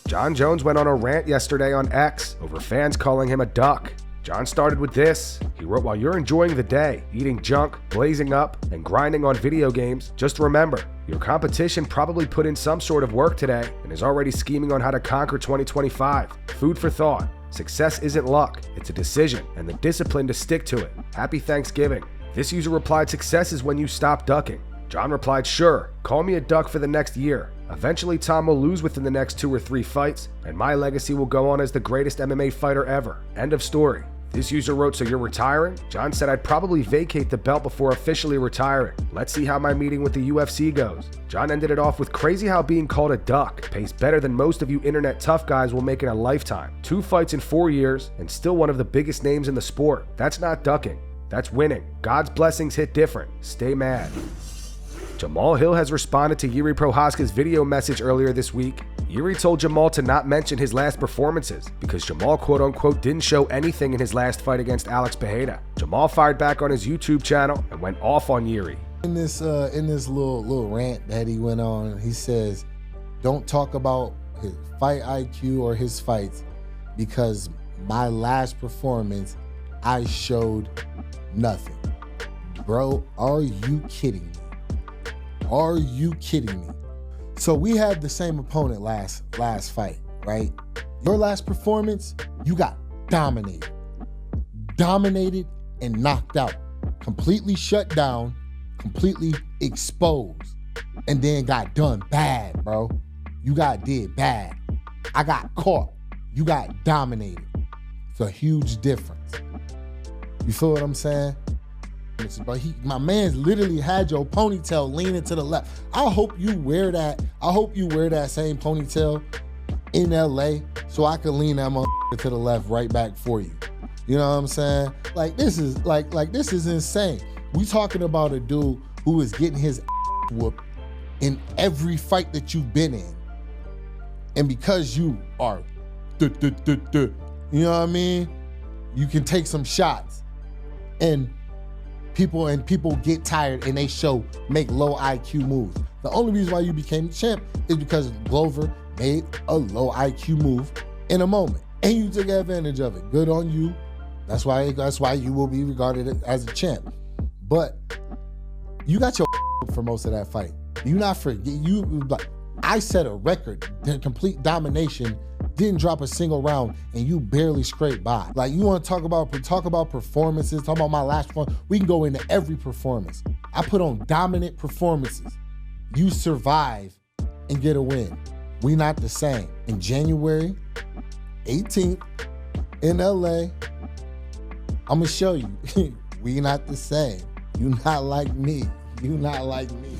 Jon Jones went on a rant yesterday on X over fans calling him a duck. Jon started with this. He wrote, "While you're enjoying the day, eating junk, blazing up, and grinding on video games, just remember, your competition probably put in some sort of work today and is already scheming on how to conquer 2025. Food for thought. Success isn't luck, it's a decision, and the discipline to stick to it. Happy Thanksgiving." This user replied, "Success is when you stop ducking." Jon replied, "Sure, call me a duck for the next year. Eventually Tom will lose within the next 2 or 3 fights, and my legacy will go on as the greatest MMA fighter ever. End of story." This user wrote, "So you're retiring?" Jon said, "I'd probably vacate the belt before officially retiring. Let's see how my meeting with the UFC goes." Jon ended it off with, "Crazy how being called a duck pays better than most of you internet tough guys will make in a lifetime. 2 fights in 4 years, and still one of the biggest names in the sport. That's not ducking. That's winning. God's blessings hit different. Stay mad." Jamahal Hill has responded to Jiri Prochazka's video message earlier this week. Jiri told Jamahal to not mention his last performances because Jamahal quote-unquote didn't show anything in his last fight against Alex Pereira. Jamahal fired back on his YouTube channel and went off on Jiri. In this little rant that he went on, he says, "Don't talk about his fight IQ or his fights because my last performance, I showed nothing." Bro, are you kidding me? Are you kidding me? So we had the same opponent last fight, right? Your last performance, you got dominated. Dominated and knocked out. Completely shut down, completely exposed, and then got done bad, bro. You got did bad. I got caught. You got dominated. It's a huge difference. You feel what I'm saying? But my man's literally had your ponytail leaning to the left. I hope you wear that. I hope you wear that same ponytail in LA so I can lean that motherfucker to the left right back for you. You know what I'm saying? Like this is this is insane. We talking about a dude who is getting his whooped in every fight that you've been in. And because you are you know what I mean? You can take some shots and people get tired and they make low IQ moves. The only reason why you became the champ is because Glover made a low IQ move in a moment, and you took advantage of it. Good on you. That's why you will be regarded as a champ. But you got your for most of that fight. You not forget. I set a record, complete domination. Didn't drop a single round, and you barely scraped by. Like, you want to talk about performances, talk about my last one. We can go into every performance. I put on dominant performances. You survive and get a win. We not the same. In January 18th in LA, I'm gonna show you. We not the same. You not like me. You not like me.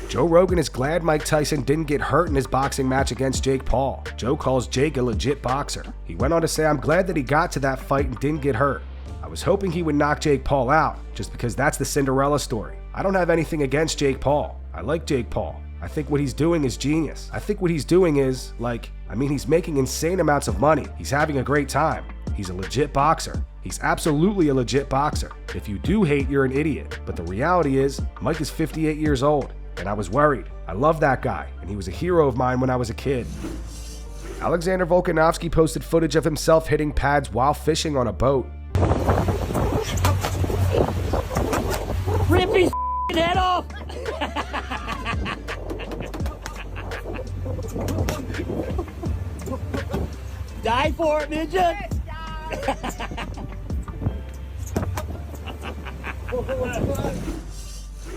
Joe Rogan is glad Mike Tyson didn't get hurt in his boxing match against Jake Paul. Joe calls Jake a legit boxer. He went on to say, "I'm glad that he got to that fight and didn't get hurt. I was hoping he would knock Jake Paul out, just because that's the Cinderella story. I don't have anything against Jake Paul. I like Jake Paul. I think what he's doing is genius. I think what he's doing is, he's making insane amounts of money. He's having a great time. He's a legit boxer. He's absolutely a legit boxer. If you do hate, you're an idiot. But the reality is, Mike is 58 years old. And I was worried. I love that guy, and he was a hero of mine when I was a kid." Alexander Volkanovski posted footage of himself hitting pads while fishing on a boat. Rip his head off! Die for it, midget!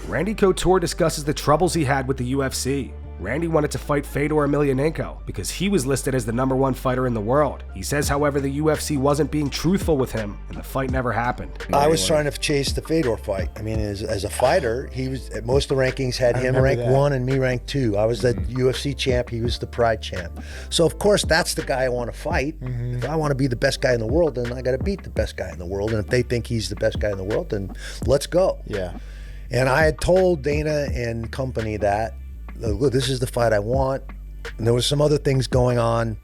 Randy Couture discusses the troubles he had with the UFC. Randy wanted to fight Fedor Emelianenko because he was listed as the #1 fighter in the world. He says, however, the UFC wasn't being truthful with him, and the fight never happened. I was trying to chase the Fedor fight. I mean, as a fighter, he was, most of the rankings had him ranked 1 and me ranked 2. I was the UFC champ, he was the Pride champ. So of course, that's the guy I want to fight. If I want to be the best guy in the world, then I got to beat the best guy in the world. And if they think he's the best guy in the world, then let's go. Yeah. And I had told Dana and company that, look, this is the fight I want. And there was some other things going on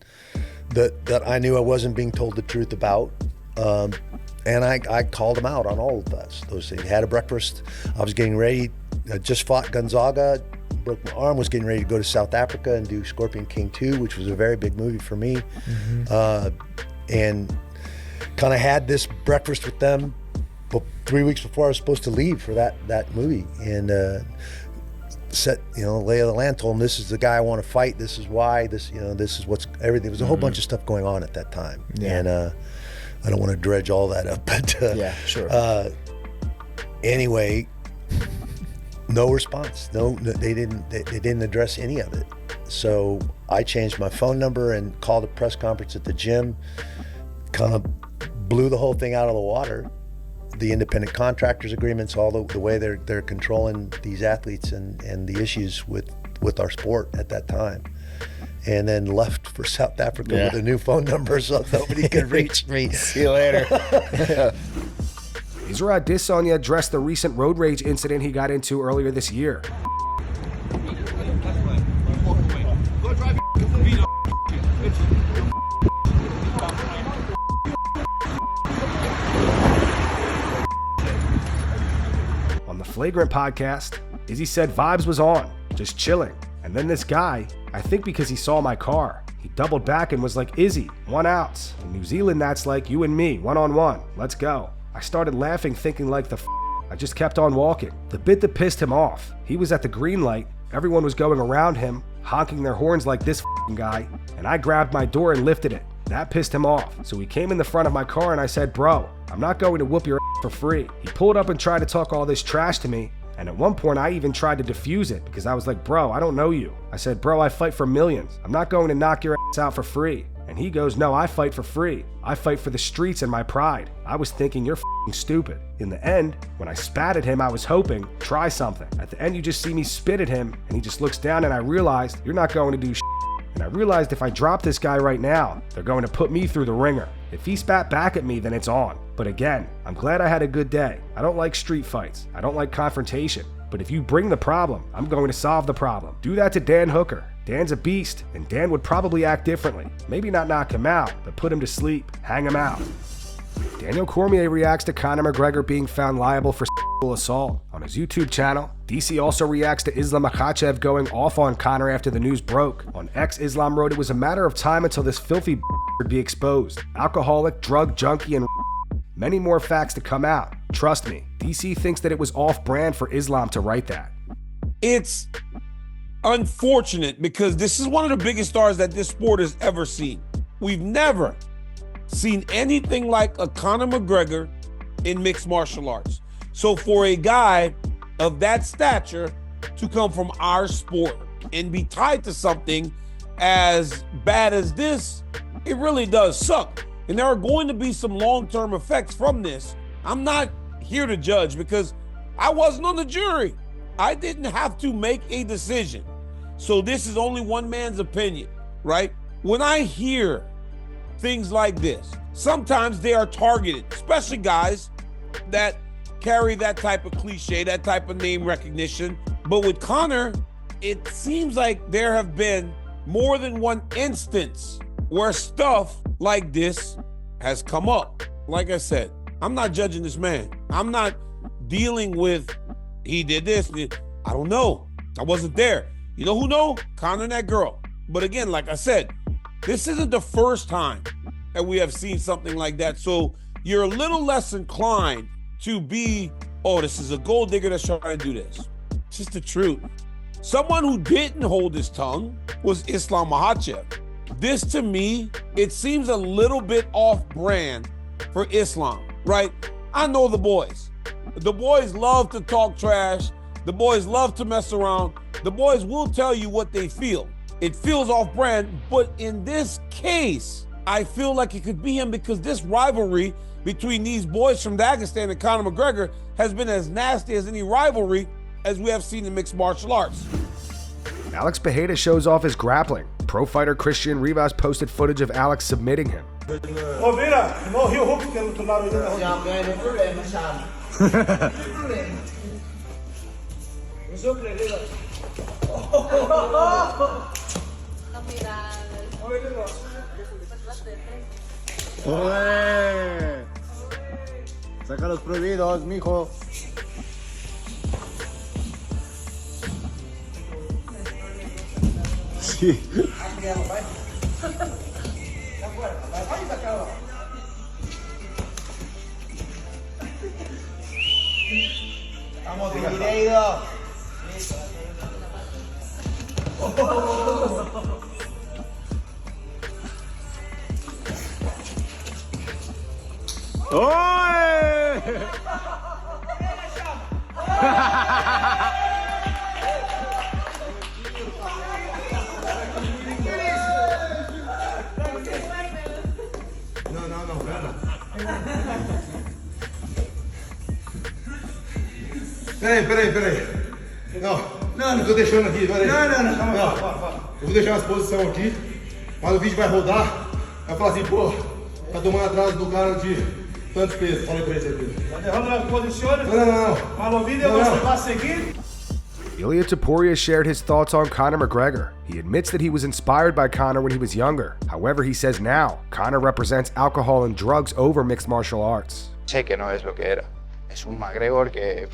that I knew I wasn't being told the truth about. And I called him out on all of those things. Had a breakfast. I was getting ready. I just fought Gonzaga broke my arm, was getting ready to go to South Africa and do Scorpion King 2, which was a very big movie for me. And kind of had this breakfast with them 3 weeks before I was supposed to leave for that movie. And set, lay of the land, told him, this is the guy I want to fight, this is why, this is what's everything. There was a whole bunch of stuff going on at that time. And I don't want to dredge all that up, but yeah, sure. Anyway, no response. No, they didn't address any of it. So I changed my phone number and called a press conference at the gym, kind of blew the whole thing out of the water. The independent contractors agreements, all the way they're controlling these athletes and the issues with our sport at that time. And then left for South Africa with a new phone number so nobody could reach me. See you later. Israel Adesanya addressed the recent road rage incident he got into earlier this year. On the Flagrant podcast, Izzy said vibes was on, just chilling. And then this guy, I think because he saw my car, he doubled back and was like, Izzy, 1 ounce. In New Zealand, that's like you and me, 1-on-1. Let's go. I started laughing, thinking like I just kept on walking. The bit that pissed him off, he was at the green light, everyone was going around him, honking their horns like this guy, and I grabbed my door and lifted it. That pissed him off, so he came in the front of my car and I said, bro, I'm not going to whoop your ass for free. He pulled up and tried to talk all this trash to me, and at one point I even tried to defuse it because I was like, bro, I don't know you. I said, bro, I fight for millions. I'm not going to knock your ass out for free. And he goes, no, I fight for free. I fight for the streets and my pride. I was thinking, you're stupid. In the end, when I spat at him, I was hoping, try something. At the end, you just see me spit at him, and he just looks down, and I realized, you're not going to do And I realized if I drop this guy right now, they're going to put me through the ringer. If he spat back at me, then it's on. But again, I'm glad I had a good day. I don't like street fights. I don't like confrontation. But if you bring the problem, I'm going to solve the problem. Do that to Dan Hooker. Dan's a beast, and Dan would probably act differently. Maybe not knock him out, but put him to sleep. Hang him out. Daniel Cormier reacts to Conor McGregor being found liable for sexual assault. On his YouTube channel, DC also reacts to Islam Makhachev going off on Conor after the news broke. On X, Islam wrote it was a matter of time until this filthy would be exposed. Alcoholic, drug junkie, and many more facts to come out. Trust me, DC thinks that it was off-brand for Islam to write that. It's unfortunate because this is one of the biggest stars that this sport has ever seen. We've never seen anything like a Conor McGregor in mixed martial arts. So for a guy of that stature to come from our sport and be tied to something as bad as this, it really does suck. And there are going to be some long-term effects from this. I'm not here to judge because I wasn't on the jury. I didn't have to make a decision. So this is only one man's opinion, right? When I hear things like this, sometimes they are targeted, especially guys that carry that type of cliche, that type of name recognition. But with Conor, it seems like there have been more than one instance where stuff like this has come up. Like I said, I'm not judging this man. I'm not dealing with he did this. I don't know. I wasn't there. You know who know? Conor and that girl. But again, like I said, this isn't the first time that we have seen something like that. So you're a little less inclined to be, oh, this is a gold digger that's trying to do this. It's just the truth. Someone who didn't hold his tongue was Islam Makhachev. This, to me, it seems a little bit off-brand for Islam, right? I know the boys. The boys love to talk trash. The boys love to mess around. The boys will tell you what they feel. It feels off-brand, but in this case, I feel like it could be him because this rivalry between these boys from Dagestan and Conor McGregor has been as nasty as any rivalry as we have seen in mixed martial arts. Alex Pereira shows off his grappling. Pro fighter Cristhian Rivas posted footage of Alex submitting him. Saca los prohibidos, mijo. Sí. Vamos, Pereira. ¡Oye! Não, pera. Peraí. Não tô deixando aqui, peraí. Não, calma. Eu vou deixar as posições aqui, mas o vídeo vai rodar. Vai falar assim, pô, tá tomando atraso do cara de tantos pesos. Fala aí pra esse aqui. Dejando posiciones. Não. Para o vídeo você vai seguir. Ilia Topuria shared his thoughts on Conor McGregor. He admits that he was inspired by Conor when he was younger. However, he says now, Conor represents alcohol and drugs over mixed martial arts. Sé que no es lo que era. Es un McGregor que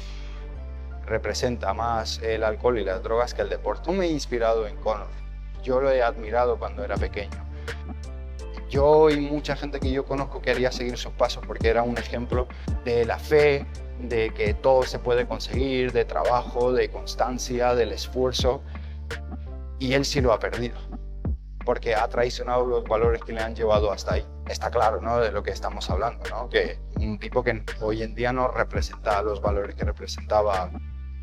representa más el alcohol y las drogas que el deporte. No me he inspirado en Conor. Yo lo he admirado cuando era pequeño. Yo y mucha gente que yo conozco quería seguir sus pasos porque era un ejemplo de la fe, de que todo se puede conseguir, de trabajo, de constancia, del esfuerzo. Y él sí lo ha perdido, porque ha traicionado los valores que le han llevado hasta ahí. Está claro, ¿no?, de lo que estamos hablando, ¿no? Que un tipo que hoy en día no representa los valores que representaba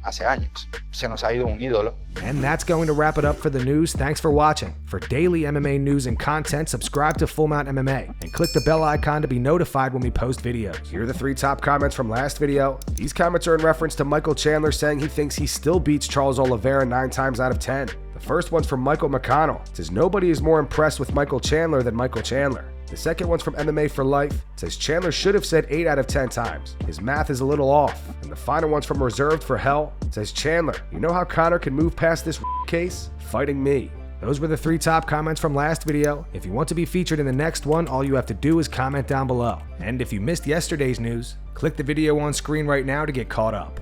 hace años. Se nos ha ido un ídolo. And that's going to wrap it up for the news. Thanks for watching. For daily MMA news and content, subscribe to Full Mount MMA and click the bell icon to be notified when we post videos. Here are the 3 top comments from last video. These comments are in reference to Michael Chandler saying he thinks he still beats Charles Oliveira 9 times out of 10. The first one's from Michael McConnell. It says nobody is more impressed with Michael Chandler than Michael Chandler. The second one's from MMA for Life. It says Chandler should have said 8 out of 10 times. His math is a little off. And the final one's from Reserved for Hell. It says Chandler, you know how Conor can move past this case? Fighting me. Those were the 3 top comments from last video. If you want to be featured in the next one, all you have to do is comment down below. And if you missed yesterday's news, click the video on screen right now to get caught up.